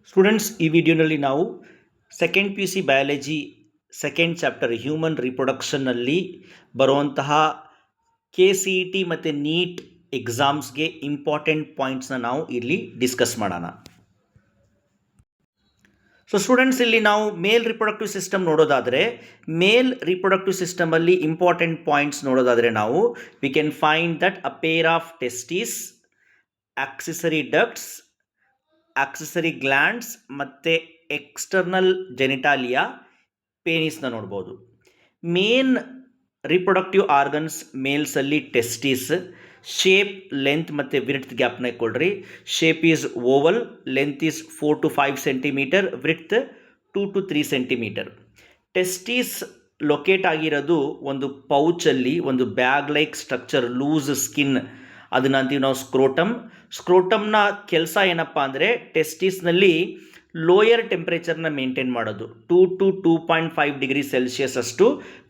Students, ಈ ವಿಡಿಯೋನಲ್ಲಿ ನಾವು second P U C biology second chapter human ರಿಪ್ರೊಡಕ್ಷನ್ನಲ್ಲಿ ಬರುವಂತಹ ಕೆ ಸಿ ಇ ಟಿ ಮತ್ತು ನೀಟ್ ಎಕ್ಸಾಮ್ಸ್ಗೆ ಇಂಪಾರ್ಟೆಂಟ್ ಪಾಯಿಂಟ್ಸ್ನ ನಾವು ಇಲ್ಲಿ ಡಿಸ್ಕಸ್ ಮಾಡೋಣ. ಸೊ ಸ್ಟೂಡೆಂಟ್ಸ್, ಇಲ್ಲಿ ನಾವು ಮೇಲ್ ರಿಪ್ರೊಡಕ್ಟಿವ್ ಸಿಸ್ಟಮ್ ನೋಡೋದಾದರೆ, ಮೇಲ್ ರಿಪ್ರೊಡಕ್ಟಿವ್ ಸಿಸ್ಟಮಲ್ಲಿ ಇಂಪಾರ್ಟೆಂಟ್ ಪಾಯಿಂಟ್ಸ್ ನೋಡೋದಾದರೆ ನಾವು we can find that a pair of testis, accessory ducts, accessory glands ಮತ್ತು ಎಕ್ಸ್ಟರ್ನಲ್ ಜೆನಿಟಾಲಿಯಾ, ಪೇನಿಸ್ನ ನೋಡ್ಬೋದು. ಮೇನ್ ರಿಪ್ರೊಡಕ್ಟಿವ್ ಆರ್ಗನ್ಸ್ ಮೇಲ್ಸಲ್ಲಿ ಟೆಸ್ಟಿಸ್, ಶೇಪ್, ಲೆಂತ್ ಮತ್ತು ವಿಡ್ತ್ ಗ್ಯಾಪ್ನ ಕೊಡ್ರಿ. Shape is oval, length is 4 to 5 centimeter, width 2 to 3 centimeter. Testis locate ಆಗಿರೋದು ಒಂದು ಪೌಚಲ್ಲಿ, ಒಂದು bag like structure, loose skin, ಅದನ್ನ ಅಂತೀವಿ ನಾವು ಸ್ಕ್ರೋಟಮ್. ಸ್ಕ್ರೋಟಮ್ನ ಕೆಲಸ ಏನಪ್ಪ ಅಂದರೆ ಟೆಸ್ಟಿಸ್ನಲ್ಲಿ ಲೋಯರ್ ಟೆಂಪ್ರೇಚರ್ನ ಮೇಂಟೈನ್ ಮಾಡೋದು, 2 to 2.5 ಡಿಗ್ರಿ ಸೆಲ್ಸಿಯಸ್ ಅಷ್ಟು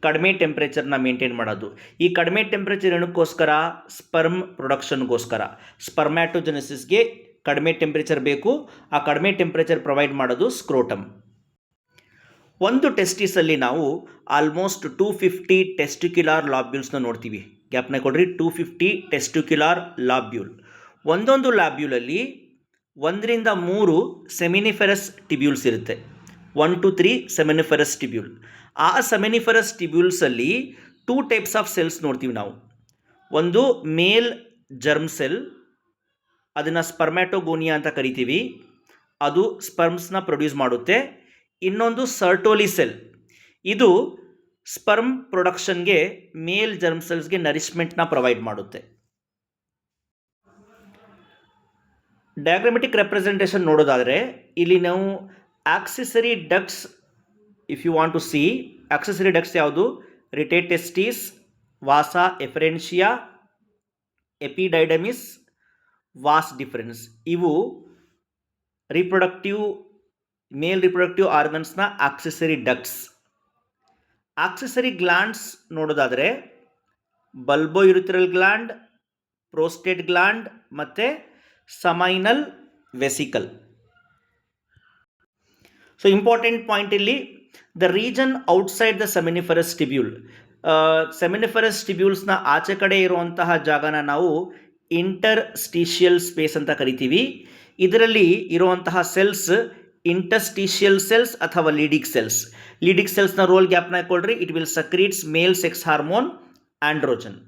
ಕಡಿಮೆ ಟೆಂಪ್ರೇಚರ್ನ ಮೇಂಟೈನ್ ಮಾಡೋದು. ಈ ಕಡಿಮೆ ಟೆಂಪ್ರೇಚರ್ ಏನಕ್ಕೋಸ್ಕರ? ಸ್ಪರ್ಮ್ ಪ್ರೊಡಕ್ಷನ್ಗೋಸ್ಕರ. ಸ್ಪರ್ಮ್ಯಾಟೋಜೆನೆಸಿಸ್ಗೆ ಕಡಿಮೆ ಟೆಂಪ್ರೇಚರ್ ಬೇಕು. ಆ ಕಡಿಮೆ ಟೆಂಪ್ರೇಚರ್ ಪ್ರೊವೈಡ್ ಮಾಡೋದು ಸ್ಕ್ರೋಟಮ್. ಒಂದು ಟೆಸ್ಟಿಸಲ್ಲಿ ನಾವು ಆಲ್ಮೋಸ್ಟ್ 250 ಟೆಸ್ಟಿಕ್ಯುಲಾರ್ ಲಾಬ್ಯೂಲ್ಸ್ನ ನೋಡ್ತೀವಿ. ಗ್ಯಾಪ್ನ ಕೊಡ್ರಿ, 250 ಟೆಸ್ಟಿಕ್ಯುಲಾರ್ ಲಾಬ್ಯೂಲ್. ಒಂದೊಂದು ಲ್ಯಾಬ್ಯೂಲಲ್ಲಿ 1 ರಿಂದ 3 ಸೆಮಿನಿಫೆರಸ್ ಟಿಬ್ಯೂಲ್ಸ್ ಇರುತ್ತೆ. 1 to 3 ಸೆಮಿನಿಫೆರಸ್ ಟಿಬ್ಯೂಲ್. ಆ ಸೆಮಿನಿಫೆರಸ್ ಟಿಬ್ಯೂಲ್ಸಲ್ಲಿ 2 ಟೈಪ್ಸ್ ಆಫ್ ಸೆಲ್ಸ್ ನೋಡ್ತೀವಿ ನಾವು. ಒಂದು ಮೇಲ್ ಜರ್ಮ್ ಸೆಲ್, ಅದನ್ನು ಸ್ಪರ್ಮ್ಯಾಟೋಗೋನಿಯಾ ಅಂತ ಕರಿತೀವಿ, ಅದು ಸ್ಪರ್ಮ್ಸ್ನ ಪ್ರೊಡ್ಯೂಸ್ ಮಾಡುತ್ತೆ. ಇನ್ನೊಂದು ಸರ್ಟೋಲಿ ಸೆಲ್, ಇದು ಸ್ಪರ್ಮ್ ಪ್ರೊಡಕ್ಷನ್ಗೆ ಮೇಲ್ ಜರ್ಮ್ ಸೆಲ್ಸ್ಗೆ ನರಿಶ್ಮೆಂಟ್ನ ಪ್ರೊವೈಡ್ ಮಾಡುತ್ತೆ. ಡಯಾಗ್ರಾಮೆಟಿಕ್ ರೆಪ್ರೆಸೆಂಟೇಷನ್ ನೋಡೋದಾದರೆ ಇಲ್ಲಿ ನಾವು accessory ducts, if you want to see accessory ducts ಯಾವುದು? Rete testis, vasa efferentia, epididymis, vas deferens. ಇವು ಮೇಲ್ ರಿಪ್ರೊಡಕ್ಟಿವ್ ಆರ್ಗನ್ಸ್ನ ಆಕ್ಸೆಸರಿ ಡಕ್ಟ್ಸ್. ಆಕ್ಸೆಸರಿ ಗ್ಲ್ಯಾಂಡ್ಸ್ ನೋಡೋದಾದರೆ ಬಲ್ಬೋಯುರಿಥ್ರಲ್ ಗ್ಲ್ಯಾಂಡ್, ಪ್ರೋಸ್ಟೇಟ್ ಗ್ಲ್ಯಾಂಡ್ ಮತ್ತು seminal vesicle. So important point ಇಲ್ಲಿ, the region outside the seminiferous tubule. Seminiferous ಟಿಬ್ಯೂಲ್ಸ್ನ ಆಚೆ ಕಡೆ ಇರುವಂತಹ ಜಾಗನ ನಾವು ಇಂಟರ್ಸ್ಟಿಷಿಯಲ್ ಸ್ಪೇಸ್ ಅಂತ ಕರಿತೀವಿ. ಇದರಲ್ಲಿ ಇರುವಂತಹ ಸೆಲ್ಸ್ ಇಂಟರ್ಸ್ಟಿಷಿಯಲ್ ಸೆಲ್ಸ್ ಅಥವಾ ಲೀಡಿಕ್ ಸೆಲ್ಸ್. ಲೀಡಿಕ್ ಸೆಲ್ಸ್ನ ರೋಲ್ ಗ್ಯಾಪ್ನ ಕೊಡ್ರಿ. It will secretes male sex hormone androgen.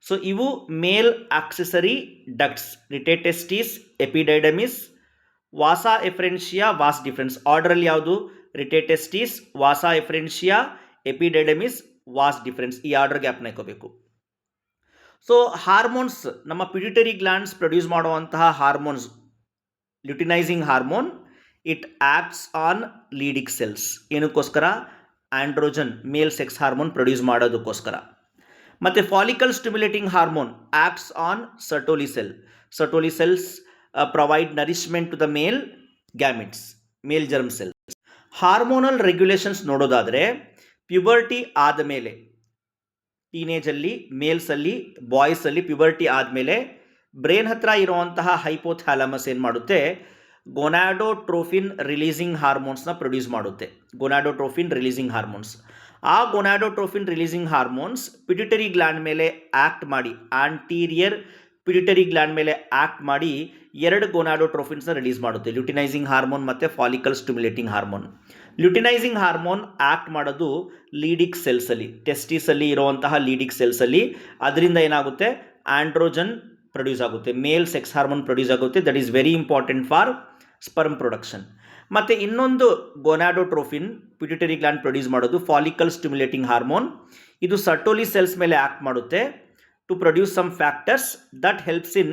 So ಇವು male accessory ducts, rete testis, epididymis, vasa efferentia, vas deferens. ಆರ್ಡರಲ್ಲಿ ಯಾವುದು? Rete testis, vasa efferentia, epididymis, vas deferens. ಈ ಆರ್ಡರ್ ಗ್ಯಾಪ್ನ ಇಟ್ಕೋಬೇಕು. ಸೊ ಹಾರ್ಮೋನ್ಸ್, ನಮ್ಮ ಪಿಟ್ಯೂಟರಿ ಗ್ಲ್ಯಾಂಡ್ಸ್ ಪ್ರೊಡ್ಯೂಸ್ ಮಾಡುವಂತಹ hormones, luteinizing hormone, it acts on Leydig cells. ಏನಕ್ಕೋಸ್ಕರ? Androgen, male sex hormone produce ಮಾಡೋದಕ್ಕೋಸ್ಕರ. ಮತ್ತು follicle stimulating hormone acts on sertoli cell. Sertoli cells provide nourishment to the mail gametes, mail germ cell. Hormonal regulations ನೋಡೋದಾದರೆ puberty ಆದಮೇಲೆ, ಟೀನೇಜಲ್ಲಿ ಮೇಲ್ಸಲ್ಲಿ, ಬಾಯ್ಸಲ್ಲಿ puberty ಆದಮೇಲೆ brain ಹತ್ರ ಇರುವಂತಹ hypothalamus ಏನು ಮಾಡುತ್ತೆ? ಗೊನಾಡೋಟ್ರೋಫಿನ್ ರಿಲೀಸಿಂಗ್ ಹಾರ್ಮೋನ್ಸ್ನ ಪ್ರೊಡ್ಯೂಸ್ ಮಾಡುತ್ತೆ. ಗೊನಾಡೋಟ್ರೋಫಿನ್ ರಿಲೀಸಿಂಗ್ ಹಾರ್ಮೋನ್ಸ್. ಆ ಗೊನಾಡೋಟ್ರೋಫಿನ್ ರಿಲೀಸಿಂಗ್ ಹಾರ್ಮೋನ್ಸ್ ಪಿಟ್ಯೂಟರಿ ಗ್ಲ್ಯಾಂಡ್ ಮೇಲೆ ಆ್ಯಕ್ಟ್ ಮಾಡಿ, ಆಂಟೀರಿಯರ್ ಪಿಟ್ಯೂಟರಿ ಗ್ಲ್ಯಾಂಡ್ ಮೇಲೆ ಆ್ಯಕ್ಟ್ ಮಾಡಿ 2 ಗೊನಾಡೋಟ್ರೋಫಿನ್ಸ್ನ ರಿಲೀಸ್ ಮಾಡುತ್ತೆ, ಲ್ಯೂಟಿನೈಸಿಂಗ್ ಹಾರ್ಮೋನ್ ಮತ್ತು follicle stimulating hormone. Luteinising hormone act ಮಾಡೋದು ಲೀಡಿಕ್ ಸೆಲ್ಸಲ್ಲಿ, ಟೆಸ್ಟಿಸಲ್ಲಿ ಇರುವಂತಹ ಲೀಡಿಕ್ ಸೆಲ್ಸಲ್ಲಿ. ಅದರಿಂದ ಏನಾಗುತ್ತೆ? ಆಂಡ್ರೋಜನ್ ಪ್ರೊಡ್ಯೂಸ್ ಆಗುತ್ತೆ, ಮೇಲ್ ಸೆಕ್ಸ್ ಹಾರ್ಮೋನ್ ಪ್ರೊಡ್ಯೂಸ್ ಆಗುತ್ತೆ. That is very important for sperm production. ಮತ್ತು ಇನ್ನೊಂದು ಗೊನಾಡೋಟ್ರೋಫಿನ್ ಪಿಟ್ಯೂಟರಿ ಗ್ಲ್ಯಾಂಡ್ ಪ್ರೊಡ್ಯೂಸ್ ಮಾಡೋದು ಫಾಲಿಕಲ್ ಸ್ಟಿಮ್ಯುಲೇಟಿಂಗ್ ಹಾರ್ಮೋನ್. ಇದು ಸರ್ಟೋಲಿ ಸೆಲ್ಸ್ ಮೇಲೆ ಆ್ಯಕ್ಟ್ ಮಾಡುತ್ತೆ to produce some factors that helps in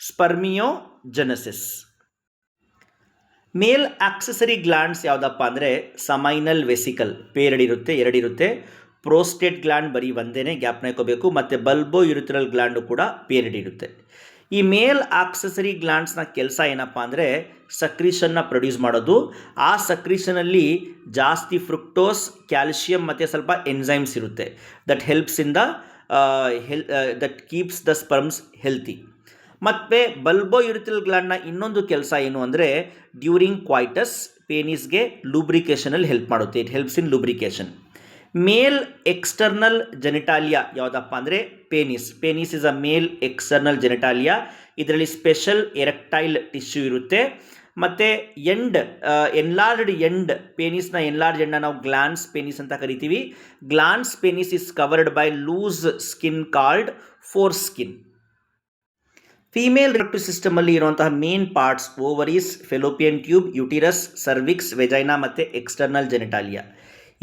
spermiogenesis. Male accessory glands ಯಾವುದಪ್ಪ ಅಂದರೆ ಸಮೈನಲ್ vesicle, ಪೇರಡಿರುತ್ತೆ, 2 ಇರುತ್ತೆ. ಪ್ರೋಸ್ಟೇಟ್ ಗ್ಲ್ಯಾಂಡ್ ಬರೀ ಒಂದೇನೆ, ಗ್ಯಾಪ್ನ ಇಟ್ಕೋಬೇಕು. ಮತ್ತು ಬಲ್ಬೋ ಯುರಿಥ್ರಲ್ ಗ್ಲ್ಯಾಂಡು ಕೂಡ ಪೇರಡಿ ಇರುತ್ತೆ. ಈ ಮೇಲ್ ಆಕ್ಸೆಸರಿ ಗ್ಲ್ಯಾಂಡ್ಸ್ನ ಕೆಲಸ ಏನಪ್ಪ ಅಂದರೆ ಸಕ್ರೀಷನ್ನ ಪ್ರೊಡ್ಯೂಸ್ ಮಾಡೋದು. ಆ ಸಕ್ರೀಷನಲ್ಲಿ ಜಾಸ್ತಿ ಫ್ರುಕ್ಟೋಸ್, ಕ್ಯಾಲ್ಶಿಯಂ ಮತ್ತು ಸ್ವಲ್ಪ ಎನ್ಸೈಮ್ಸ್ ಇರುತ್ತೆ. That helps in the that keeps the sperms healthy. ಮತ್ತು ಬಲ್ಬೋ ಯುರಿಥ್ರಲ್ ಗ್ಲ್ಯಾಂಡ್ನ ಇನ್ನೊಂದು ಕೆಲಸ ಏನು ಅಂದರೆ ಡ್ಯೂರಿಂಗ್ ಕ್ವಾಯ್ಟಸ್ ಪೇನಿಸ್ಗೆ ಲೂಬ್ರಿಕೇಷನಲ್ಲಿ ಹೆಲ್ಪ್ ಮಾಡುತ್ತೆ. It helps in lubrication. Male external genitalia ಯಾವುದಪ್ಪ ಅಂದರೆ ಪೇನಿಸ್ ಇಸ್ ಅ ಮೇಲ್ ಎಕ್ಸ್ಟರ್ನಲ್ ಜೆನಿಟಾಲಿಯಾ. ಇದರಲ್ಲಿ ಸ್ಪೆಷಲ್ ಎರೆಕ್ಟೈಲ್ ಟಿಶ್ಯೂ ಇರುತ್ತೆ. ಮತ್ತು ಎನ್ಲಾರ್ಜ್ಡ್ ಎಂಡ್ ಪೇನಿಸ್ನ ಎನ್ಲಾರ್ಜ್ ಎಂಡ್ನ ನಾವು ಗ್ಲಾನ್ಸ್ ಪೇನಿಸ್ ಅಂತ ಕರಿತೀವಿ. Glans penis is covered by loose skin called foreskin. Female reproductive ಸಿಸ್ಟಮಲ್ಲಿ ಇರುವಂತಹ main parts ovaries, fallopian tube, uterus, cervix, vagina ಮತ್ತು ಎಕ್ಸ್ಟರ್ನಲ್ ಜೆನಿಟಾಲಿಯಾ.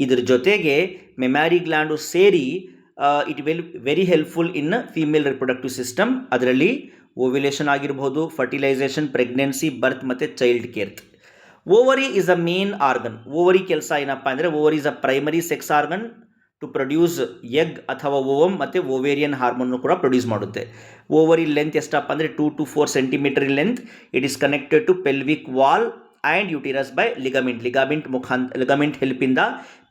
ಇದ್ರ ಜೊತೆಗೆ ಮೆಮ್ಯಾರಿ ಗ್ಲ್ಯಾಂಡು ಸೇರಿ it will very helpful in female reproductive system. ಅದರಲ್ಲಿ ovulation ಆಗಿರ್ಬೋದು, fertilization, pregnancy, birth ಮತ್ತು child care. Ovary is a main organ. Ovary ಕೆಲಸ ಏನಪ್ಪ ಅಂದರೆ ovary is a primary sex organ to produce egg ಅಥವಾ ovum ಮತ್ತು ovarian hormone ಕೂಡ produce ಮಾಡುತ್ತೆ. ಓವರಿ ಲೆಂತ್ ಎಷ್ಟಪ್ಪ ಅಂದರೆ 2 to 4 centimeter in length. It is connected to pelvic wall and uterus by ligament ಹೆಲ್ಪಿಂದ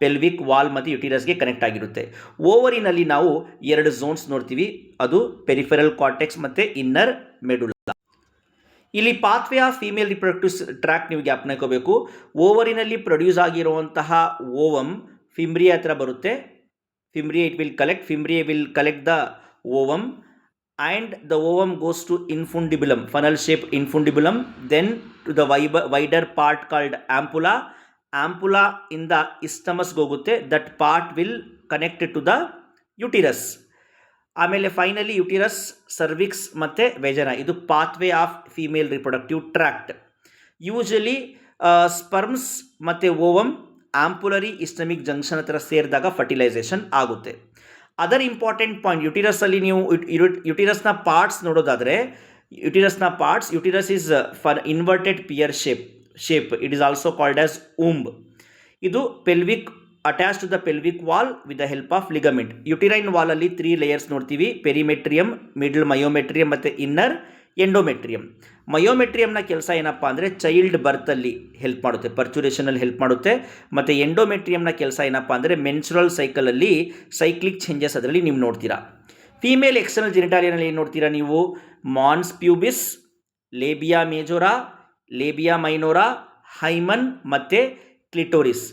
ಪೆಲ್ವಿಕ್ ವಾಲ್ ಮತ್ತು ಯುಟಿರಸ್ಗೆ connect ಆಗಿರುತ್ತೆ. ಓವರಿನಲ್ಲಿ ನಾವು 2 ಝೋನ್ಸ್ ನೋಡ್ತೀವಿ. ಅದು ಪೆರಿಫೆರಲ್ ಕಾರ್ಟೆಕ್ಸ್ ಮತ್ತು ಇನ್ನರ್ ಮೆಡುಲಾ. ಇಲ್ಲಿ pathway of female reproductive track ನೀವು ಜ್ಞಾಪನ ಇಟ್ಕೋಬೇಕು. ಓವರಿನಲ್ಲಿ ಪ್ರೊಡ್ಯೂಸ್ ಆಗಿರುವಂತಹ ಓವಮ್ ಫಿಮ್ರಿಯಾ ಹತ್ರ ಬರುತ್ತೆ. Fimbriae will collect the ovum, and the ovum goes to infundibulum, funnel shaped infundibulum, then to the wider part called ampulla. Ampulla in the isthmus ಹೋಗುತ್ತೆ. That part will connect to the uterus. ಆಮೇಲೆ finally uterus, cervix ಮತ್ತು vagina. ಇದು pathway of female reproductive tract. Usually sperms ಮತ್ತು ovum ampullary isthmic junction ಹತ್ರ ಸೇರಿದಾಗ fertilization ಆಗುತ್ತೆ. Other important point, ಯುಟಿರಸ್ಸಲ್ಲಿ ನೀವು ಯುಟಿರಸ್ನ ಪಾರ್ಟ್ಸ್ ನೋಡೋದಾದರೆ uterus is inverted pear shape. It is also called as womb. ಇದು pelvic attach to the pelvic wall with the help of ligament. Uterine ವಾಲಲ್ಲಿ 3 layers ನೋಡ್ತೀವಿ: ಪೆರಿಮೆಟ್ರಿಯಮ್, ಮಿಡಲ್ ಮಯೋಮೆಟ್ರಿಯಮ್ ಮತ್ತು inner endometrium. ಮಯೋಮೆಟ್ರಿಯಮ್ನ ಕೆಲಸ ಏನಪ್ಪ ಅಂದರೆ ಚೈಲ್ಡ್ ಬರ್ತಲ್ಲಿ ಹೆಲ್ಪ್ ಮಾಡುತ್ತೆ, ಪರ್ಚುರೇಷನಲ್ಲಿ help ಮಾಡುತ್ತೆ. ಮತ್ತು ಎಂಡೋಮೆಟ್ರಿಯಮ್ನ ಕೆಲಸ ಏನಪ್ಪ ಅಂದರೆ ಮೆನ್ಸುರಲ್ ಸೈಕಲಲ್ಲಿ ಸೈಕ್ಲಿಕ್ ಚೇಂಜಸ್ ಅದರಲ್ಲಿ ನೀವು ನೋಡ್ತೀರಾ. ಫೀಮೇಲ್ ಎಕ್ಸ್ಟರ್ನಲ್ ಜೆನಿಟಾಲಿಯಾನಲ್ಲಿ ಏನು ನೋಡ್ತೀರಾ ನೀವು? ಮಾನ್ಸ್ ಪ್ಯೂಬಿಸ್, ಲೇಬಿಯಾ ಮೇಜೋರಾ, ಲೇಬಿಯಾ ಮೈನೋರಾ, ಹೈಮನ್ ಮತ್ತು ಕ್ಲಿಟೋರಿಸ್.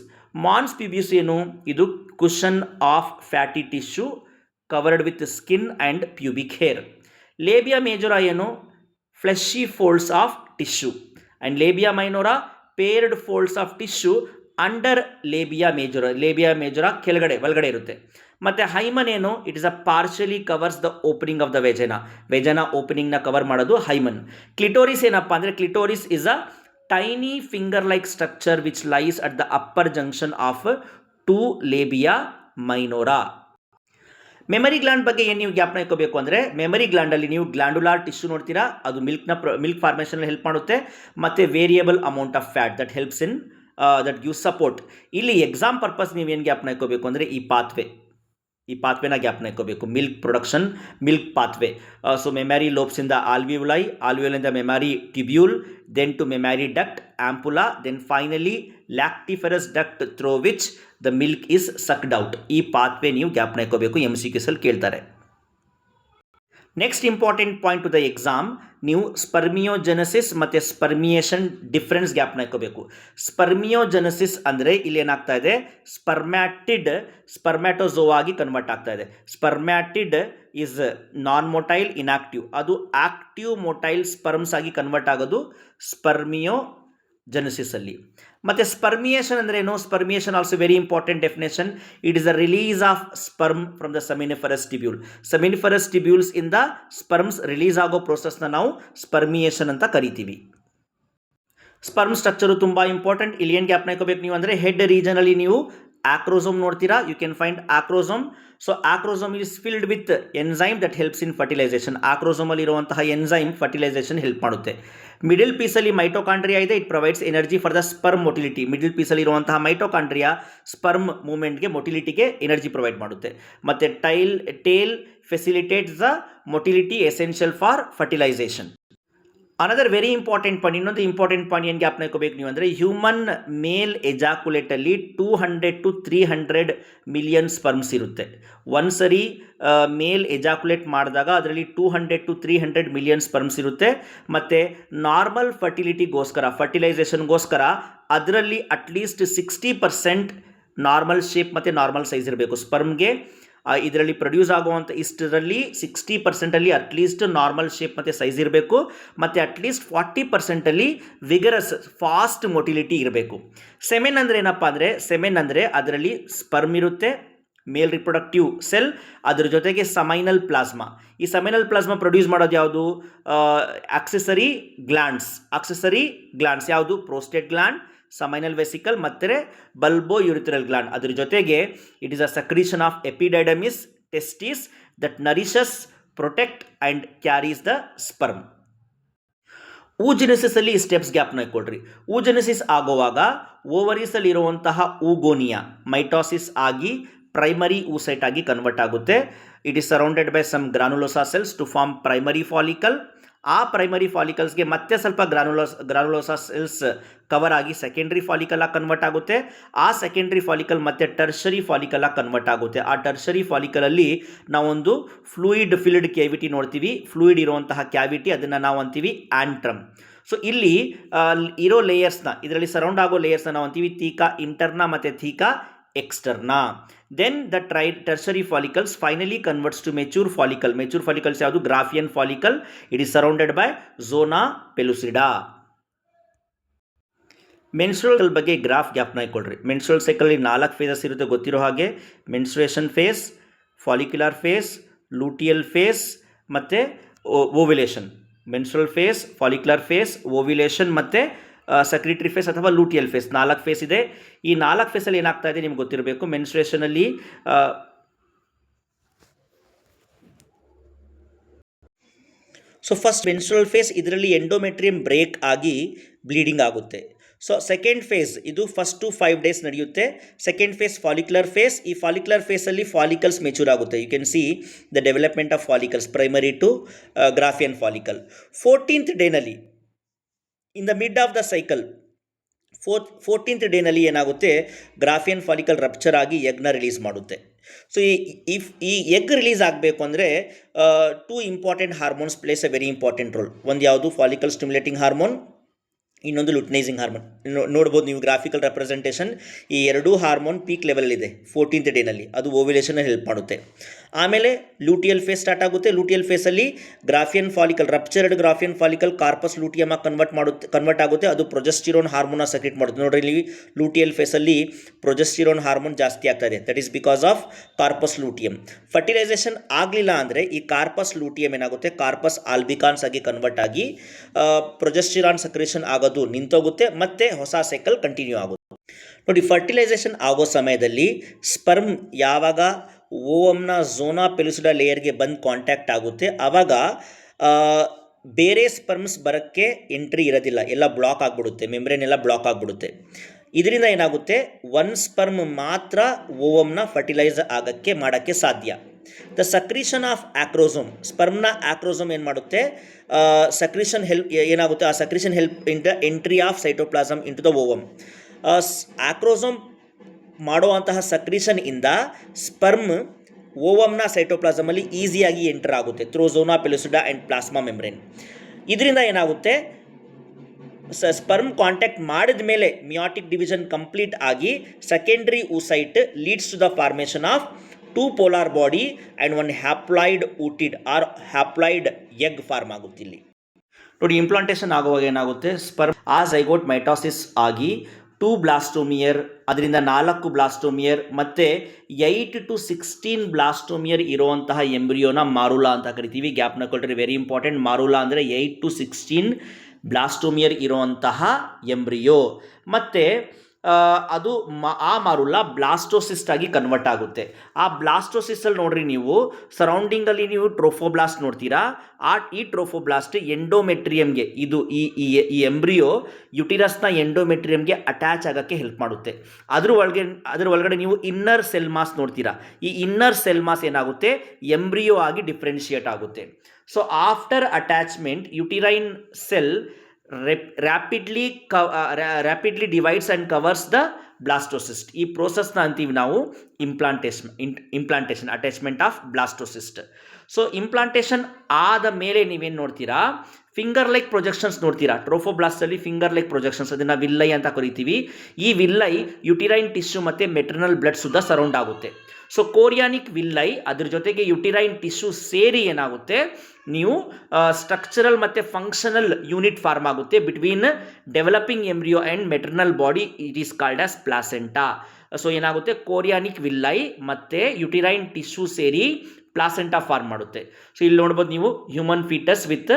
ಮಾನ್ಸ್ ಪ್ಯೂಬಿಸ್ ಏನು? ಇದು cushion of fatty tissue covered with skin and pubic hair. Labia majora ಏನು? Fleshy folds of tissue. And labia minora paired folds of tissue under labia majora ಒಳಗಡೆ ಇರುತ್ತೆ. ಮತ್ತು ಹೈಮನ್ ಏನು? It is a partially covers the opening of the vagina ಓಪನಿಂಗ್ನ cover ಮಾಡೋದು hymen. Clitoris ಏನಪ್ಪ ಅಂದರೆ clitoris is a tiny finger like structure which lies at the upper junction of 2 labia ಮೈನೋರಾ. Memory gland ಬಗ್ಗೆ ಏನು ನೀವು ಜ್ಞಾಪನ ಇಟ್ಕೋಬೇಕು ಅಂದರೆ ಮೆಮರಿ ಗ್ಲ್ಯಾಂಡಲ್ಲಿ ನೀವು ಗ್ಲ್ಯಾಂಡುಲಾರ್ ಟಿಶ್ಯೂ ನೋಡ್ತೀರಾ. ಅದು ಮಿಲ್ಕ್ ಫಾರ್ಮೇಷನಲ್ಲಿ ಹೆಲ್ಪ್ ಮಾಡುತ್ತೆ. ಮತ್ತು variable amount of fat that helps in that gives support. ಇಲ್ಲಿ ಎಕ್ಸಾಮ್ ಪರ್ಪಸ್ ನೀವೇನು ಜ್ಞಾಪನ ಇಟ್ಕೋಬೇಕು ಅಂದರೆ ಈ ಪಾತ್ವೇನ ಜ್ಞಾಪನ ಇಟ್ಕೋಬೇಕು. Milk production, milk pathway. So mammary ಲೋಬ್ಸಿಂದ ಆಲ್ವಿಯುಲಿಂದ mammary tubule, then to mammary duct, ampulla, then finally lactiferous duct through which the milk is sucked out. ಈ ಪಾತ್ವೇ ನೀವು ಜ್ಞಾಪನ ಇಟ್ಕೋಬೇಕು, MCQs ಅಲ್ಲಿ ಕೇಳ್ತಾರೆ. Next important point to the exam, ನೀವು spermiogenesis ಮತ್ತು ಸ್ಪರ್ಮಿಯೇಷನ್ ಡಿಫ್ರೆನ್ಸ್ ಜ್ಞಾಪನ ಇಟ್ಕೋಬೇಕು. ಸ್ಪರ್ಮಿಯೋಜೆನೆಸಿಸ್ ಅಂದರೆ ಇಲ್ಲಿ ಏನಾಗ್ತಾ ಇದೆ? ಸ್ಪರ್ಮ್ಯಾಟೋಝೋವಾ ಆಗಿ ಕನ್ವರ್ಟ್ ಆಗ್ತಾ ಇದೆ. Spermatid is non motile inactive, ಅದು ಆಕ್ಟಿವ್ ಮೊಟೈಲ್ ಸ್ಪರ್ಮ್ಸ್ ಆಗಿ ಕನ್ವರ್ಟ್ ಆಗೋದು ಸ್ಪರ್ಮಿಯೋಜೆನೆಸಿಸ್ ಅಲ್ಲಿ. ಮತ್ತು ಸ್ಪರ್ಮಿಯೇಷನ್ ಅಂದರೆ ಏನು? Spermiation also very important definition. It is a release of sperm from the seminiferous tubule. Seminiferous tubules ಇಂದ ಸ್ಪರ್ಮ್ಸ್ ರಿಲೀಸ್ ಆಗೋ ಪ್ರೋಸೆಸ್ನ ನಾವು ಸ್ಪರ್ಮಿಯೇಷನ್ ಅಂತ ಕರಿತೀವಿ. ಸ್ಪರ್ಮ್ ಸ್ಟ್ರಕ್ಚರು ತುಂಬ ಇಂಪಾರ್ಟೆಂಟ್. ಇಲ್ಲಿ ಏನು ಜ್ಞಾಪನ ಇಟ್ಕೋಬೇಕು ನೀವು ಅಂದರೆ ಹೆಡ್ ರೀಜನಲ್ಲಿ ನೀವು ಆಕ್ರೋಸೋಮ್ ನೋಡ್ತೀರಾ. You can find acrosome. So acrosome is filled with enzyme that helps in fertilization. ಆಕ್ರೋಸೋಮಲ್ಲಿ ಇರುವಂತಹ ಎನ್ಸೈಮ್ ಫರ್ಟಿಲೈಸೇಷನ್ ಹೆಲ್ಪ್ ಮಾಡುತ್ತೆ. ಮಿಡಲ್ ಪೀಸಲ್ಲಿ ಮೈಟೋಕಾಂಡ್ರಿಯಾ ಇದೆ. It provides energy for the sperm motility. Middle ಪೀಸಲ್ಲಿ ಇರುವಂತಹ ಮೈಟೋಕಾಂಡ್ರಿಯಾ ಸ್ಪರ್ಮ್ ಮೂವ್ಮೆಂಟ್ಗೆ, ಮೊಟಿಲಿಟಿಗೆ ಎನರ್ಜಿ ಪ್ರೊವೈಡ್ ಮಾಡುತ್ತೆ. ಮತ್ತು tail facilitates the motility essential for fertilization. Another very important point, ಇನ್ನೊಂದು ಇಂಪಾರ್ಟೆಂಟ್ ಪಾಯಿಂಟ್ ಏನು ಜ್ಞಾಪನ ಇಟ್ಕೋಬೇಕು ನೀವು ಅಂದರೆ, ಹ್ಯೂಮನ್ ಮೇಲ್ ಎಜಾಕುಲೇಟಲ್ಲಿ 200 to 300 ಮಿಲಿಯನ್ ಸ್ಪರ್ಮ್ಸ್ ಇರುತ್ತೆ. ಒಂದ್ಸರಿ ಮೇಲ್ ಎಜಾಕುಲೇಟ್ ಮಾಡಿದಾಗ ಅದರಲ್ಲಿ 200 to 300 ಮಿಲಿಯನ್ ಸ್ಪರ್ಮ್ಸ್ ಇರುತ್ತೆ. ಮತ್ತು ನಾರ್ಮಲ್ ಫರ್ಟಿಲೈಸೇಷನ್ಗೋಸ್ಕರ ಅದರಲ್ಲಿ ಅಟ್ಲೀಸ್ಟ್ 60% ನಾರ್ಮಲ್ ಶೇಪ್ ಮತ್ತು ನಾರ್ಮಲ್ ಸೈಜ್ ಇರಬೇಕು ಸ್ಪರ್ಮ್ಗೆ. ಇದರಲ್ಲಿ ಪ್ರೊಡ್ಯೂಸ್ ಆಗುವಂಥ ಇಷ್ಟರಲ್ಲಿ 60% ಅಟ್ಲೀಸ್ಟ್ ನಾರ್ಮಲ್ ಶೇಪ್ ಮತ್ತು ಸೈಜ್ ಇರಬೇಕು, ಮತ್ತು ಅಟ್ಲೀಸ್ಟ್ 40% ವಿಗರಸ್ ಫಾಸ್ಟ್ ಮೊಟಿಲಿಟಿ ಇರಬೇಕು. ಸೆಮೆನ್ ಅಂದರೆ ಏನಪ್ಪ ಅಂದರೆ, ಸೆಮೆನ್ ಅಂದರೆ ಅದರಲ್ಲಿ ಸ್ಪರ್ಮ್ ಇರುತ್ತೆ, ಮೇಲ್ ರಿಪ್ರೊಡಕ್ಟಿವ್ ಸೆಲ್, ಅದರ ಜೊತೆಗೆ ಸಮೈನಲ್ ಪ್ಲಾಸ್ಮಾ. ಈ ಸಮೈನಲ್ ಪ್ಲಾಸ್ಮಾ ಪ್ರೊಡ್ಯೂಸ್ ಮಾಡೋದು ಯಾವುದು? ಆಕ್ಸೆಸರಿ ಗ್ಲ್ಯಾಂಡ್ಸ್ ಯಾವುದು? ಪ್ರೋಸ್ಟೇಟ್ ಗ್ಲ್ಯಾಂಡ್, ಸಮೈನಲ್ ವೆಸಿಕಲ್ ಮತ್ತು ಬಲ್ಬೋ ಯುರಿಥ್ರಲ್ ಗ್ಲ್ಯಾಂಡ್. ಅದರ ಜೊತೆಗೆ it is a secretion of epididymis testis that nourishes, protect and carries the sperm. oogenesis ಅಲ್ಲಿ ಸ್ಟೆಪ್ಸ್ ಜ್ಞಾಪನ ಇಟ್ಕೊಳ್ರಿ. oogenesis ಆಗುವಾಗ ಓವರೀಸಲ್ಲಿ ಇರುವಂತಹ oogonia ಮೈಟೋಸಿಸ್ ಆಗಿ ಪ್ರೈಮರಿ oocyte ಆಗಿ ಕನ್ವರ್ಟ್ ಆಗುತ್ತೆ. It is surrounded by some granulosa cells to form primary follicle. ಆ ಪ್ರೈಮರಿ ಫಾಲಿಕಲ್ಸ್ಗೆ ಮತ್ತೆ ಸ್ವಲ್ಪ ಗ್ರಾನುಲೋಸಾ ಸೆಲ್ಸ್ ಕವರ್ ಆಗಿ ಸೆಕೆಂಡ್ರಿ ಫಾಲಿಕಲ್ ಆಗಿ ಕನ್ವರ್ಟ್ ಆಗುತ್ತೆ. ಆ ಸೆಕೆಂಡ್ರಿ ಫಾಲಿಕಲ್ ಮತ್ತೆ ಟರ್ಷರಿ ಫಾಲಿಕಲ್ ಆಗಿ ಕನ್ವರ್ಟ್ ಆಗುತ್ತೆ. ಆ ಟರ್ಷರಿ ಫಾಲಿಕಲಲ್ಲಿ ನಾವೊಂದು ಫ್ಲೂಯಿಡ್ ಫಿಲ್ಡ್ ಕ್ಯಾವಿಟಿ ನೋಡ್ತೀವಿ. ಫ್ಲೂಯಿಡ್ ಇರುವಂತಹ ಕ್ಯಾವಿಟಿ, ಅದನ್ನು ನಾವು ಅಂತೀವಿ ಆಂಟ್ರಮ್. ಸೊ ಇಲ್ಲಿ ಇರೋ ಲೇಯರ್ಸ್ನ, ಇದರಲ್ಲಿ ಸರೌಂಡ್ ಆಗೋ ಲೇಯರ್ಸ್ನ ನಾವು ಅಂತೀವಿ ಥೀಕಾ ಇಂಟರ್ನಾ ಮತ್ತು ಥೀಕಾ externa. Then the tertiary follicles finally converts to mature follicle. Mature follicles ಯಾವುದು? Graafian follicle. It is surrounded by zona pellucida. Menstrual ಬಗ್ಗೆ ಗ್ರಾಫ್ ಜ್ಞಾಪನ ಇಟ್ಕೊಳ್ರಿ. ಮೆನ್ಸ್ಟ್ರುಯಲ್ ಸೈಕಲ್ 4 ಫೇಸಸ್ ಇರುತ್ತೆ ಗೊತ್ತಿರೋ ಹಾಗೆ. Menstruation phase, follicular phase, luteal phase ಮತ್ತು ovulation. Menstrual phase, follicular phase, ovulation ಮತ್ತು secretory phase ಅಥವಾ ಲೂಟಿಯಲ್ ಫೇಸ್, 4 ಫೇಸ್ ಇದೆ. ಈ 4 ಫೇಸಲ್ಲಿ ಏನಾಗ್ತಾ ಇದೆ ನಿಮ್ಗೆ ಗೊತ್ತಿರಬೇಕು. ಮೆನ್ಸ್ಟ್ರುಯೇಷನಲ್ಲಿ ಸೊ ಫಸ್ಟ್ ಮೆನ್ಸ್ಟ್ರುಯಲ್ ಫೇಸ್, ಇದರಲ್ಲಿ ಎಂಡೋಮೆಟ್ರಿಯಂ ಬ್ರೇಕ್ ಆಗಿ ಬ್ಲೀಡಿಂಗ್ ಆಗುತ್ತೆ. ಸೊ ಸೆಕೆಂಡ್ ಫೇಸ್ ಇದು ಫಸ್ಟ್ ಟು 5 ಡೇಸ್ ನಡೆಯುತ್ತೆ. Second phase follicular phase. ಈ ಫಾಲಿಕ್ಯುಲರ್ ಫೇಸಲ್ಲಿ ಫಾಲಿಕಲ್ಸ್ ಮೆಚೂರ್ ಆಗುತ್ತೆ. You can see the development of follicles primary to graafian follicle. 14th ಡೇನಲ್ಲಿ, in the mid of the cycle, 14th ಡೇನಲ್ಲಿ ಏನಾಗುತ್ತೆ, graafian follicle rupture ಆಗಿ ಎಗ್ನ release ಮಾಡುತ್ತೆ. ಸೊ ಈ ಎಗ್ ರಿಲೀಸ್ ಆಗಬೇಕು ಅಂದರೆ 2 important hormones plays a very important role. ಒಂದು ಯಾವುದು? ಫಾಲಿಕಲ್ ಸ್ಟಿಮ್ಯುಲೇಟಿಂಗ್ ಹಾರ್ಮೋನ್, ಇನ್ನೊಂದು ಲುಟನೈಸಿಂಗ್ ಹಾರ್ಮೋನ್. ನೋಡ್ಬೋದು ನೀವು ಗ್ರಾಫಿಕಲ್ ರೆಪ್ರೆಸೆಂಟೇಷನ್. ಈ ಎರಡೂ ಹಾರ್ಮೋನ್ ಪೀಕ್ ಲೆವೆಲ್ ಇದೆ 14th ಡೇನಲ್ಲಿ. ಅದು ಓವ್ಯುಲೇಷನ್ ಹೆಲ್ಪ್ ಮಾಡುತ್ತೆ. ಆಮೇಲೆ ಲೂಟಿಯಲ್ ಫೇಸ್ ಸ್ಟಾರ್ಟ್ ಆಗುತ್ತೆ. ಲೂಟಿಯಲ್ ಫೇಸಲ್ಲಿ graafian follicle, ruptured graafian follicle corpus luteum ಆಗಿ ಕನ್ವರ್ಟ್ ಆಗುತ್ತೆ. ಅದು ಪ್ರೊಜೆಸ್ಟಿರೋನ್ ಹಾರ್ಮೋನ ಸೆಕ್ರೆಟ್ ಮಾಡುತ್ತೆ. ನೋಡ್ರಿ, ಇಲ್ಲಿ ಲೂಟಿಯಲ್ ಫೇಸಲ್ಲಿ ಪ್ರೊಜೆಸ್ಟಿರೋನ್ ಹಾರ್ಮೋನ್ ಜಾಸ್ತಿ ಆಗ್ತಾ ಇದೆ. That is because of corpus luteum. Fertilisation ಆಗಲಿಲ್ಲ ಅಂದರೆ ಈ ಕಾರ್ಪಸ್ ಲೂಟಿಯಮ್ ಏನಾಗುತ್ತೆ, ಕಾರ್ಪಸ್ ಆಲ್ಬಿಕಾನ್ಸ್ ಆಗಿ ಕನ್ವರ್ಟ್ ಆಗಿ ಪ್ರೊಜೆಸ್ಟಿರಾನ್ ಸೆಕ್ರೇಷನ್ ಆಗೋದು ನಿಂತೋಗುತ್ತೆ, ಮತ್ತೆ ಹೊಸ ಸೈಕಲ್ ಕಂಟಿನ್ಯೂ ಆಗುತ್ತೆ. ನೋಡಿ, ಫರ್ಟಿಲೈಸೇಷನ್ ಆಗೋ ಸಮಯದಲ್ಲಿ ಸ್ಪರ್ಮ್ ಯಾವಾಗ ಓವಮ್ನ ಝೋನಾ ಪೆಲುಸಿಡಾ ಲೇಯರ್ಗೆ ಬಂದು ಕಾಂಟ್ಯಾಕ್ಟ್ ಆಗುತ್ತೆ, ಆವಾಗ ಬೇರೆ ಸ್ಪರ್ಮ್ಸ್ ಬರೋಕ್ಕೆ ಎಂಟ್ರಿ ಇರೋದಿಲ್ಲ, ಎಲ್ಲ ಬ್ಲಾಕ್ ಆಗಿಬಿಡುತ್ತೆ, ಮೆಮ್ಬ್ರೇನ್ ಎಲ್ಲ ಬ್ಲಾಕ್ ಆಗಿಬಿಡುತ್ತೆ. ಇದರಿಂದ ಏನಾಗುತ್ತೆ, 1 ಸ್ಪರ್ಮ್ ಮಾತ್ರ ಓವಮ್ನ ಫರ್ಟಿಲೈಸ್ ಮಾಡೋಕ್ಕೆ ಸಾಧ್ಯ. ದ ಸಕ್ರೀಷನ್ ಆಫ್ ಆಕ್ರೋಸೋಮ್, ಸ್ಪರ್ಮ್ನ ಆಕ್ರೋಸೋಮ್ ಏನು ಮಾಡುತ್ತೆ, ಸಕ್ರೀಷನ್ ಹೆಲ್ಪ್ ಏನಾಗುತ್ತೆ, ಆ secretion help in the entry of cytoplasm into the ovum. Acrosome ಮಾಡುವಂತಹ ಸಕ್ರೀಷನ್ ಇಂದ ಸ್ಪರ್ಮ್ ಓವಮ್ನ ಸೈಟೋಪ್ಲಾಸಮಲ್ಲಿ ಈಸಿಯಾಗಿ ಎಂಟರ್ ಆಗುತ್ತೆ through zona pellucida and plasma membrane. ಇದರಿಂದ ಏನಾಗುತ್ತೆ, ಸ್ಪರ್ಮ್ ಕಾಂಟ್ಯಾಕ್ಟ್ ಮಾಡಿದ ಮೇಲೆ ಮಿಯಾಟಿಕ್ ಡಿವಿಷನ್ ಕಂಪ್ಲೀಟ್ ಆಗಿ secondary oocyte leads to the formation of 2 polar body and 1 haploid oocyte or haploid egg form ಆಗುತ್ತೆ. ಇಲ್ಲಿ ನೋಡಿ, ಇಂಪ್ಲಾಂಟೇಷನ್ ಆಗುವಾಗ ಏನಾಗುತ್ತೆ, ಸ್ಪರ್ಮ್ ಆ ಝೈಗೋಟ್ ಮೈಟೋಸಿಸ್ ಆಗಿ 2 ಬ್ಲಾಸ್ಟೋಮಿಯರ್, ಅದರಿಂದ 4 ಬ್ಲಾಸ್ಟೋಮಿಯರ್ ಮತ್ತು 8 to 16 ಬ್ಲಾಸ್ಟೋಮಿಯರ್ ಇರುವಂತಹ ಎಂಬ್ರಿಯೋನ ಮಾರುಲಾ ಅಂತ ಕರಿತೀವಿ. ಗ್ಯಾಪ್ನ ಕೊಟ್ಟರೆ ವೆರಿ ಇಂಪಾರ್ಟೆಂಟ್. ಮಾರುಲಾ ಅಂದರೆ 8 to 16 ಬ್ಲಾಸ್ಟೋಮಿಯರ್ ಇರುವಂತಹ ಎಂಬ್ರಿಯೋ. ಮತ್ತು ಅದು ಆ ಮಾರುಲ್ಲ ಬ್ಲಾಸ್ಟೋಸಿಸ್ಟ್ ಆಗಿ ಕನ್ವರ್ಟ್ ಆಗುತ್ತೆ. ಆ ಬ್ಲಾಸ್ಟೋಸಿಸ್ಟಲ್ಲಿ ನೋಡ್ರಿ ನೀವು ಸರೌಂಡಿಂಗಲ್ಲಿ ನೀವು ಟ್ರೋಫೋಬ್ಲಾಸ್ಟ್ ನೋಡ್ತೀರಾ. ಈ ಟ್ರೋಫೋಬ್ಲಾಸ್ಟ್ ಎಂಡೋಮೆಟ್ರಿಯಮ್ಗೆ ಇದು ಈ ಎಂಬ್ರಿಯೋ ಯುಟಿರಸ್ನ ಎಂಡೋಮೆಟ್ರಿಯಮ್ಗೆ ಅಟ್ಯಾಚ್ ಆಗೋಕ್ಕೆ ಹೆಲ್ಪ್ ಮಾಡುತ್ತೆ. ಅದ್ರ ಒಳಗಡೆ ನೀವು ಇನ್ನರ್ ಸೆಲ್ ಮಾಸ್ ನೋಡ್ತೀರಾ. ಈ ಇನ್ನರ್ ಸೆಲ್ ಮಾಸ್ ಏನಾಗುತ್ತೆ, ಎಂಬ್ರಿಯೋ ಆಗಿ ಡಿಫ್ರೆನ್ಶಿಯೇಟ್ ಆಗುತ್ತೆ. So after attachment uterine cell rapidly divides and covers the blastocyst. ಈ ಪ್ರೋಸೆಸ್ನ ಅಂತೀವಿ ನಾವು implantation attachment of blastocyst. So implantation ಆದ ಮೇಲೆ ನೀವೇನು ನೋಡ್ತೀರಾ, ಫಿಂಗರ್ ಲೈಕ್ ಪ್ರೊಜೆಕ್ಷನ್ಸ್ ನೋಡ್ತೀರಾ. ಟ್ರೋಫೋಬ್ಲಾಸ್ಟಲ್ಲಿ ಫಿಂಗರ್ ಲೈಕ್ ಪ್ರೊಜೆಕ್ಷನ್ಸ್, ಅದನ್ನು ವಿಲ್ಲೈ ಅಂತ ಕರಿತೀವಿ. ಈ ವಿಲ್ಲೈ ಯುಟಿರೈನ್ ಟಿಶ್ಯೂ ಮತ್ತು ಮೆಟರ್ನಲ್ ಬ್ಲಡ್ ಸುದ್ದ ಸರೌಂಡ್ ಆಗುತ್ತೆ. ಸೊ ಕೋರಿಯಾನಿಕ್ ವಿಲ್ಲೈ ಅದ್ರ ಜೊತೆಗೆ ಯುಟಿರೈನ್ ಟಿಶ್ಯೂ ಸೇರಿ ಏನಾಗುತ್ತೆ, ನೀವು ಸ್ಟ್ರಕ್ಚರಲ್ ಮತ್ತು ಫಂಕ್ಷನಲ್ ಯೂನಿಟ್ ಫಾರ್ಮ್ ಆಗುತ್ತೆ between developing embryo and maternal body. It is called as placenta. So ಏನಾಗುತ್ತೆ, ಕೋರಿಯಾನಿಕ್ ವಿಲ್ಲೈ ಮತ್ತು ಯುಟಿರೈನ್ ಟಿಶ್ಯೂ ಸೇರಿ ಪ್ಲಾಸೆಂಟಾ ಫಾರ್ಮ್ ಮಾಡುತ್ತೆ. ಸೊ ಇಲ್ಲಿ ನೋಡ್ಬೋದು ನೀವು human fetus with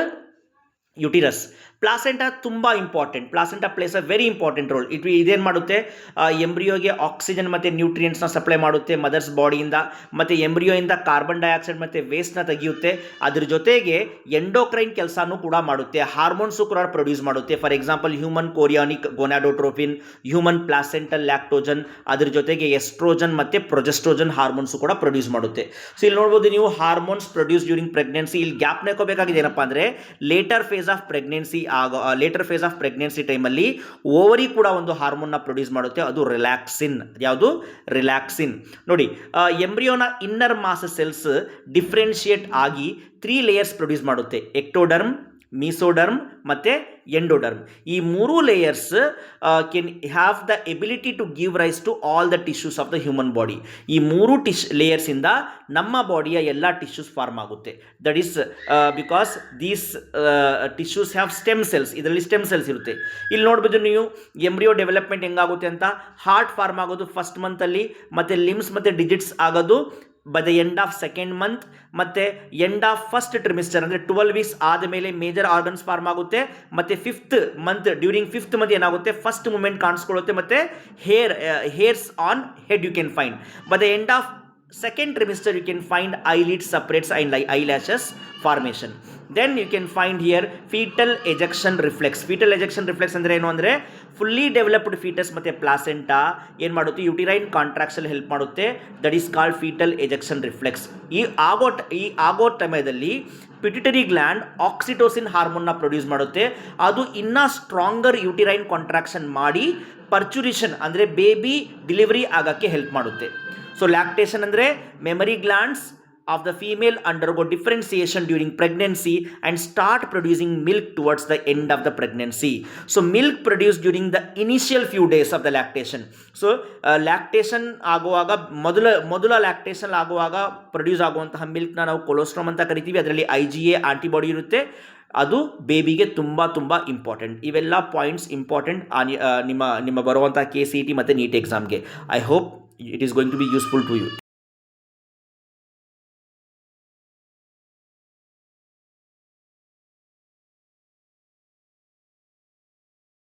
uterus. Placenta ತುಂಬ important. Placenta plays a very important role. ಇದೇನು ಮಾಡುತ್ತೆ, ಎಂಬ್ರಿಯೋಗೆ ಆಕ್ಸಿಜನ್ ಮತ್ತು ನ್ಯೂಟ್ರಿಯೆಂಟ್ಸ್ನ ಸಪ್ಲೈ ಮಾಡುತ್ತೆ ಮದರ್ಸ್ ಬಾಡಿಯಿಂದ, ಮತ್ತು ಎಂಬ್ರಿಯೋಯಿಂದ ಕಾರ್ಬನ್ ಡೈಆಕ್ಸೈಡ್ ಮತ್ತು ವೇಸ್ಟ್ನ ತೆಗೆಯುತ್ತೆ. ಅದ್ರ ಜೊತೆಗೆ ಎಂಡೋಕ್ರೈನ್ ಕೆಲಸನೂ ಕೂಡ ಮಾಡುತ್ತೆ, ಹಾರ್ಮೋನ್ಸು ಕೂಡ ಪ್ರೊಡ್ಯೂಸ್ ಮಾಡುತ್ತೆ. For example human chorionic gonadotropin, human placental lactogen, ಅದ್ರ ಜೊತೆಗೆ ಎಸ್ಟ್ರೋಜನ್ ಮತ್ತು ಪ್ರೊಜೆಸ್ಟ್ರೋಜನ್ ಹಾರ್ಮೋನ್ಸು ಕೂಡ ಪ್ರೊಡ್ಯೂಸ್ ಮಾಡುತ್ತೆ. ಸೊ ಇಲ್ಲಿ ನೋಡ್ಬೋದು ನೀವು ಹಾರ್ಮೋನ್ಸ್ ಪ್ರೊಡ್ಯೂಸ್ ಡ್ಯೂರಿಂಗ್ ಪ್ರೆಗ್ನೆನ್ಸಿ. ಇಲ್ಲಿ ಗ್ಯಾಪ್ ಹಾಕೋಬೇಕಾಗಿದೆ ಏನಪ್ಪ ಅಂದರೆ, ಲೇಟರ್ ಫೇಸ್ ಆಫ್ ಪ್ರೆಗ್ನೆನ್ಸಿ ಟೈಮಲ್ಲಿ ಓವರಿ ಕೂಡ ಒಂದು ಹಾರ್ಮೋನ್ನ ಪ್ರೊಡ್ಯೂಸ್ ಮಾಡುತ್ತೆ, ಅದು ರಿಲ್ಯಾಕ್ಸಿನ್. ಯಾವುದು, ರಿಲ್ಯಾಕ್ಸಿನ್. ನೋಡಿ, ಎಂಬ್ರಿಯೋನ ಇನ್ನರ್ ಮಾಸ್ ಸೆಲ್ಸ್ ಡಿಫ್ರೆನ್ಶಿಯೇಟ್ ಆಗಿ 3 ಲೇಯರ್ಸ್ ಪ್ರೊಡ್ಯೂಸ್ ಮಾಡುತ್ತೆ, ಎಕ್ಟೋಡರ್ಮ್, ಮೀಸೋಡರ್ಮ್ ಮತ್ತು ಎಂಡೋಡರ್ಮ್. ಈ 3 layers can have the ability to give rise to all the tissues of the human body. ಈ 3 ಲೇಯರ್ಸಿಂದ ನಮ್ಮ ಬಾಡಿಯ ಎಲ್ಲ ಟಿಶ್ಯೂಸ್ ಫಾರ್ಮ್ ಆಗುತ್ತೆ. That is because these tissues have stem cells. ಇದರಲ್ಲಿ ಸ್ಟೆಮ್ ಸೆಲ್ಸ್ ಇರುತ್ತೆ. ಇಲ್ಲಿ ನೋಡ್ಬೋದು ನೀವು ಎಂಬ್ರಿಯೋ ಡೆವಲಪ್ಮೆಂಟ್ ಹೆಂಗಾಗುತ್ತೆ ಅಂತ. ಹಾರ್ಟ್ ಫಾರ್ಮ್ ಆಗೋದು ಫಸ್ಟ್ ಮಂತಲ್ಲಿ, ಮತ್ತು ಲಿಮ್ಸ್ ಮತ್ತು ಡಿಜಿಟ್ಸ್ ಆಗೋದು by the end of second month, ಮತ್ತು ಎಂಡ್ ಆಫ್ ಫಸ್ಟ್ ಟ್ರಿಮಿಸ್ಟರ್ ಅಂದರೆ 12 ವೀಕ್ಸ್ ಆದಮೇಲೆ ಮೇಜರ್ ಆರ್ಗನ್ಸ್ ಫಾರ್ಮ್ ಆಗುತ್ತೆ. ಮತ್ತು ಡ್ಯೂರಿಂಗ್ ಫಿಫ್ತ್ ಮಂತ್ ಏನಾಗುತ್ತೆ, ಫಸ್ಟ್ ಮೂಮೆಂಟ್ ಕಾಣಿಸ್ಕೊಳ್ಳುತ್ತೆ, ಮತ್ತು hairs on head you can find. By the end of second trimester you can find eyelid separates and eyelashes formation. Then you can find here fetal ejection reflex. Fetal ejection reflex ಅಂದರೆ ಏನು ಅಂದರೆ, fully developed foetus ಮತ್ತು placenta ಏನು ಮಾಡುತ್ತೆ, uterine contraction help ಮಾಡುತ್ತೆ. That is called foetal ejection reflex. ಈ ಆಗೋ ಸಮಯದಲ್ಲಿ ಪಿಟ್ಯುಟರಿ ಗ್ಲ್ಯಾಂಡ್ ಆಕ್ಸಿಟೋಸಿನ್ ಹಾರ್ಮೋನ್ನ ಪ್ರೊಡ್ಯೂಸ್ ಮಾಡುತ್ತೆ. ಅದು ಇನ್ನೂ ಸ್ಟ್ರಾಂಗರ್ ಯುಟಿರೈನ್ ಕಾಂಟ್ರಾಕ್ಷನ್ ಮಾಡಿ ಪರ್ಚುರೇಷನ್ ಅಂದರೆ ಬೇಬಿ ಡೆಲಿವರಿ ಆಗೋಕ್ಕೆ ಹೆಲ್ಪ್ ಮಾಡುತ್ತೆ. ಸೊ ಲ್ಯಾಕ್ಟೇಷನ್ ಅಂದರೆ memory glands of the female undergo differentiation during pregnancy and start producing milk towards the end of the pregnancy. So milk produce during the initial few days of the lactation. So lactation ಆಗುವಾಗ ಮೊದಲ lactation ಆಗುವಾಗ produce ಆಗುವಂತಹ ಮಿಲ್ಕ್ನ ನಾವು ಕೊಲೋಸ್ಟ್ರಮ್ ಅಂತ ಕರಿತೀವಿ. ಅದರಲ್ಲಿ IgA antibody ಇರುತ್ತೆ, ಅದು ಬೇಬಿಗೆ ತುಂಬ ಇಂಪಾರ್ಟೆಂಟ್. ಇವೆಲ್ಲ ಪಾಯಿಂಟ್ಸ್ ಇಂಪಾರ್ಟೆಂಟ್ ನಿಮ್ಮ ಬರುವಂಥ KCET ಮತ್ತು NEET ಎಕ್ಸಾಮ್ಗೆ. I hope it is going to be useful to you.